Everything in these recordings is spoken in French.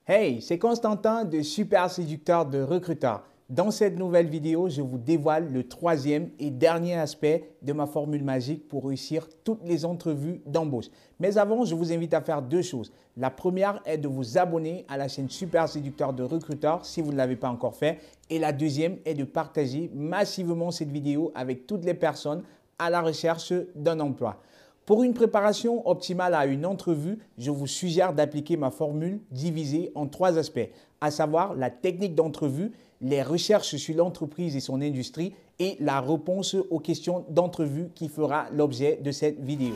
Hey, c'est Constantin de Super Séducteur de Recruteur. Dans cette nouvelle vidéo, je vous dévoile le troisième et dernier aspect de ma formule magique pour réussir toutes les entrevues d'embauche. Mais avant, je vous invite à faire deux choses. La première est de vous abonner à la chaîne Super Séducteur de Recruteur si vous ne l'avez pas encore fait. Et la deuxième est de partager massivement cette vidéo avec toutes les personnes à la recherche d'un emploi. Pour une préparation optimale à une entrevue, je vous suggère d'appliquer ma formule divisée en trois aspects, à savoir la technique d'entrevue, les recherches sur l'entreprise et son industrie et la réponse aux questions d'entrevue qui fera l'objet de cette vidéo.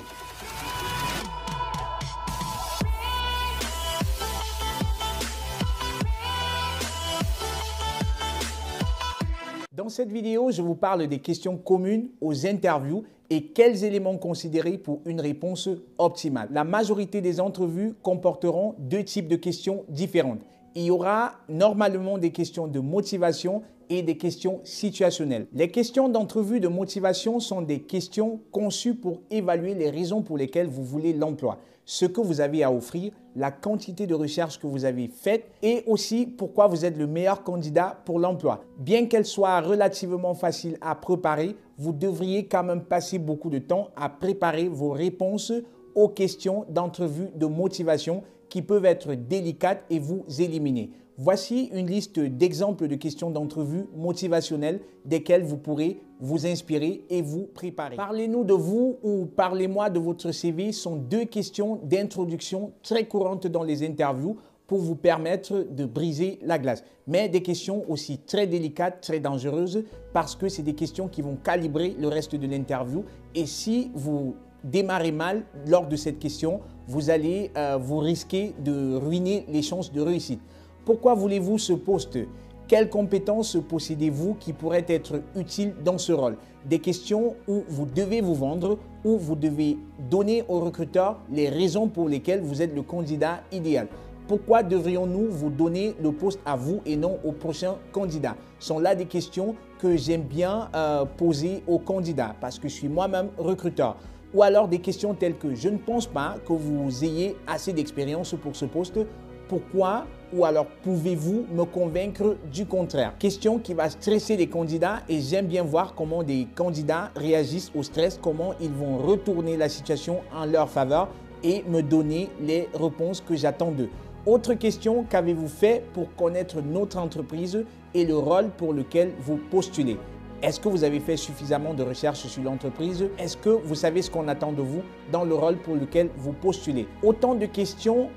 Dans cette vidéo, je vous parle des questions communes aux interviews et quels éléments considérer pour une réponse optimale. La majorité des entrevues comporteront deux types de questions différentes. Il y aura normalement des questions de motivation et des questions situationnelles. Les questions d'entrevue de motivation sont des questions conçues pour évaluer les raisons pour lesquelles vous voulez l'emploi, ce que vous avez à offrir, la quantité de recherche que vous avez faite et aussi pourquoi vous êtes le meilleur candidat pour l'emploi. Bien qu'elle soit relativement facile à préparer, vous devriez quand même passer beaucoup de temps à préparer vos réponses aux questions d'entrevue de motivation qui peuvent être délicates et vous éliminer. Voici une liste d'exemples de questions d'entrevue motivationnelles desquelles vous pourrez vous inspirer et vous préparer. Parlez-nous de vous ou parlez-moi de votre CV sont deux questions d'introduction très courantes dans les interviews pour vous permettre de briser la glace. Mais des questions aussi très délicates, très dangereuses parce que c'est des questions qui vont calibrer le reste de l'interview. Et si vous démarrez mal lors de cette question, vous allez vous risquer de ruiner les chances de réussite. Pourquoi voulez-vous ce poste? Quelles compétences possédez-vous qui pourraient être utiles dans ce rôle? Des questions où vous devez vous vendre, où vous devez donner au recruteur les raisons pour lesquelles vous êtes le candidat idéal. Pourquoi devrions-nous vous donner le poste à vous et non au prochain candidat? Ce sont là des questions que j'aime bien poser aux candidats parce que je suis moi-même recruteur. Ou alors des questions telles que je ne pense pas que vous ayez assez d'expérience pour ce poste. Pourquoi? Ou alors pouvez-vous me convaincre du contraire? Question qui va stresser les candidats et j'aime bien voir comment des candidats réagissent au stress, comment ils vont retourner la situation en leur faveur et me donner les réponses que j'attends d'eux. Autre question, qu'avez-vous fait pour connaître notre entreprise et le rôle pour lequel vous postulez? Est-ce que vous avez fait suffisamment de recherches sur l'entreprise? Est-ce que vous savez ce qu'on attend de vous dans le rôle pour lequel vous postulez? Autant de questions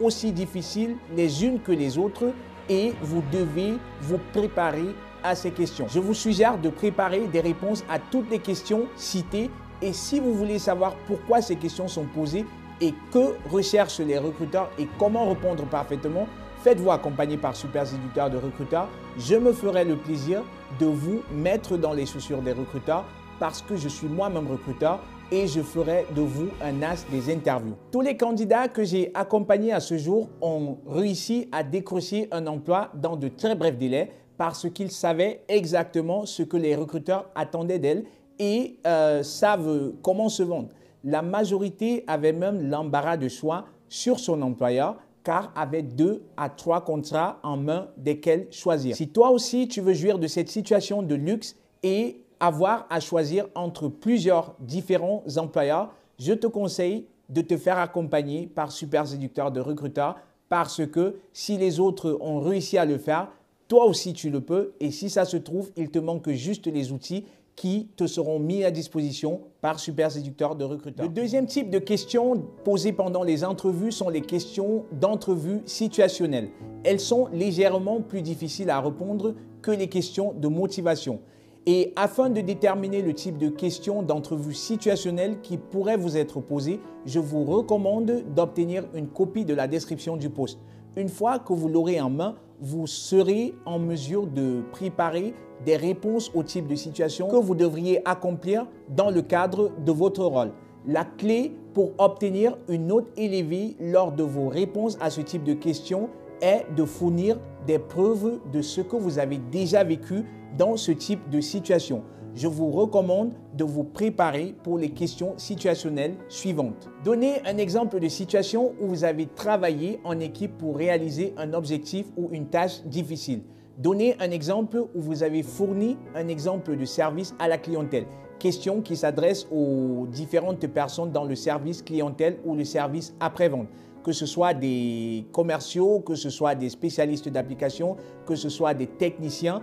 aussi difficiles les unes que les autres et vous devez vous préparer à ces questions. Je vous suggère de préparer des réponses à toutes les questions citées et si vous voulez savoir pourquoi ces questions sont posées et que recherchent les recruteurs et comment répondre parfaitement, faites-vous accompagner par Super Séducteur de Recruteur. Je me ferai le plaisir de vous mettre dans les chaussures des recruteurs parce que je suis moi-même recruteur et je ferai de vous un as des interviews. Tous les candidats que j'ai accompagnés à ce jour ont réussi à décrocher un emploi dans de très brefs délais parce qu'ils savaient exactement ce que les recruteurs attendaient d'elles et savent comment se vendre. La majorité avait même l'embarras de choix sur son employeur car avait 2 à 3 contrats en main desquels choisir. Si toi aussi tu veux jouir de cette situation de luxe et avoir à choisir entre plusieurs différents employeurs, je te conseille de te faire accompagner par Super Séducteur de Recruteur parce que si les autres ont réussi à le faire, toi aussi tu le peux et si ça se trouve, il te manque juste les outils qui te seront mis à disposition par Super Séducteur de Recruteur. Le deuxième type de questions posées pendant les entrevues sont les questions d'entrevue situationnelles. Elles sont légèrement plus difficiles à répondre que les questions de motivation. Et afin de déterminer le type de questions d'entrevue situationnelle qui pourraient vous être posées, je vous recommande d'obtenir une copie de la description du poste. Une fois que vous l'aurez en main, vous serez en mesure de préparer des réponses au type de situation que vous devriez accomplir dans le cadre de votre rôle. La clé pour obtenir une note élevée lors de vos réponses à ce type de questions est de fournir des preuves de ce que vous avez déjà vécu dans ce type de situation. je vous recommande de vous préparer pour les questions situationnelles suivantes. Donnez un exemple de situation où vous avez travaillé en équipe pour réaliser un objectif ou une tâche difficile. Donnez un exemple où vous avez fourni un exemple de service à la clientèle. Question qui s'adresse aux différentes personnes dans le service clientèle ou le service après-vente. Que ce soit des commerciaux, que ce soit des spécialistes d'application, que ce soit des techniciens,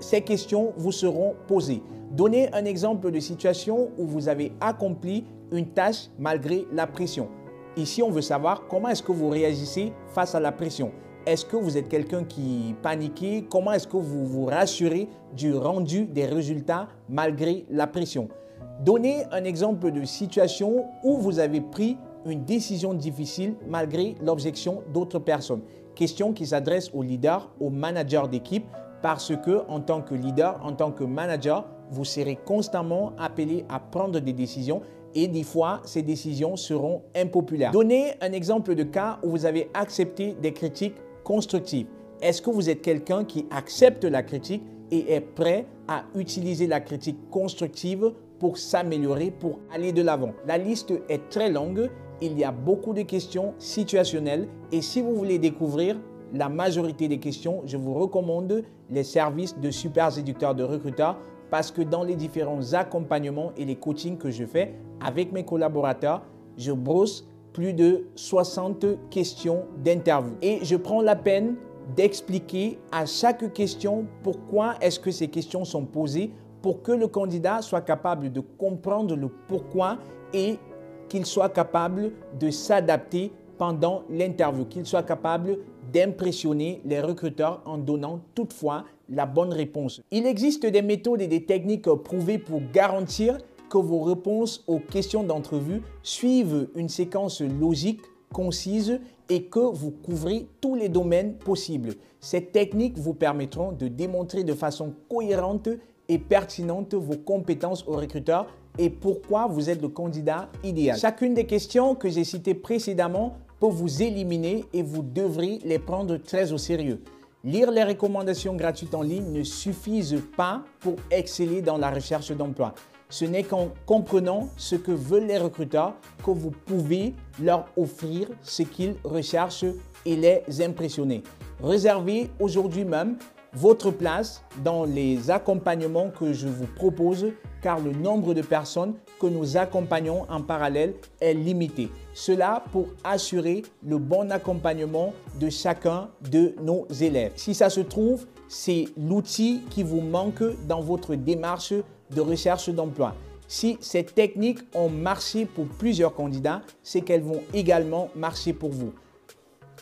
ces questions vous seront posées. Donnez un exemple de situation où vous avez accompli une tâche malgré la pression. Ici, on veut savoir comment est-ce que vous réagissez face à la pression. Est-ce que vous êtes quelqu'un qui panique? Comment est-ce que vous vous rassurez du rendu des résultats malgré la pression? Donnez un exemple de situation où vous avez pris une décision difficile malgré l'objection d'autres personnes. Question qui s'adresse aux leaders, aux managers d'équipe, parce que en tant que leader, en tant que manager, vous serez constamment appelé à prendre des décisions et des fois, ces décisions seront impopulaires. Donnez un exemple de cas où vous avez accepté des critiques constructives. Est-ce que vous êtes quelqu'un qui accepte la critique et est prêt à utiliser la critique constructive pour s'améliorer, pour aller de l'avant? La liste est très longue. Il y a beaucoup de questions situationnelles et si vous voulez découvrir la majorité des questions, je vous recommande les services de Super Séducteur de Recruteurs parce que dans les différents accompagnements et les coachings que je fais avec mes collaborateurs, je brosse plus de 60 questions d'interview et je prends la peine d'expliquer à chaque question pourquoi est-ce que ces questions sont posées pour que le candidat soit capable de comprendre le pourquoi et qu'il soit capable de s'adapter pendant l'interview, qu'il soit capable d'impressionner les recruteurs en donnant toutefois la bonne réponse. Il existe des méthodes et des techniques prouvées pour garantir que vos réponses aux questions d'entrevue suivent une séquence logique, concise et que vous couvrez tous les domaines possibles. Ces techniques vous permettront de démontrer de façon cohérente et pertinente vos compétences aux recruteurs et pourquoi vous êtes le candidat idéal. Chacune des questions que j'ai citées précédemment peut vous éliminer et vous devrez les prendre très au sérieux. Lire les recommandations gratuites en ligne ne suffisent pas pour exceller dans la recherche d'emploi. Ce n'est qu'en comprenant ce que veulent les recruteurs que vous pouvez leur offrir ce qu'ils recherchent et les impressionner. Réservez aujourd'hui même votre place dans les accompagnements que je vous propose car le nombre de personnes que nous accompagnons en parallèle est limité. Cela pour assurer le bon accompagnement de chacun de nos élèves. Si ça se trouve, c'est l'outil qui vous manque dans votre démarche de recherche d'emploi. Si ces techniques ont marché pour plusieurs candidats, c'est qu'elles vont également marcher pour vous.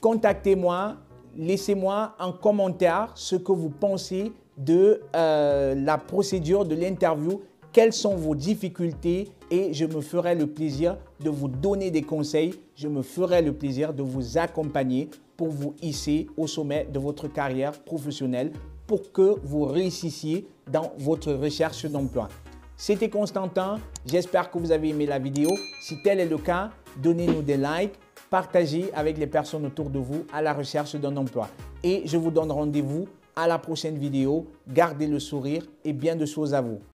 Contactez-moi. Laissez-moi en commentaire ce que vous pensez de la procédure de l'interview, quelles sont vos difficultés et je me ferai le plaisir de vous donner des conseils, je me ferai le plaisir de vous accompagner pour vous hisser au sommet de votre carrière professionnelle pour que vous réussissiez dans votre recherche d'emploi. C'était Constantin, j'espère que vous avez aimé la vidéo. Si tel est le cas, donnez-nous des likes. Partagez avec les personnes autour de vous à la recherche d'un emploi. Et je vous donne rendez-vous à la prochaine vidéo. Gardez le sourire et bien de choses à vous.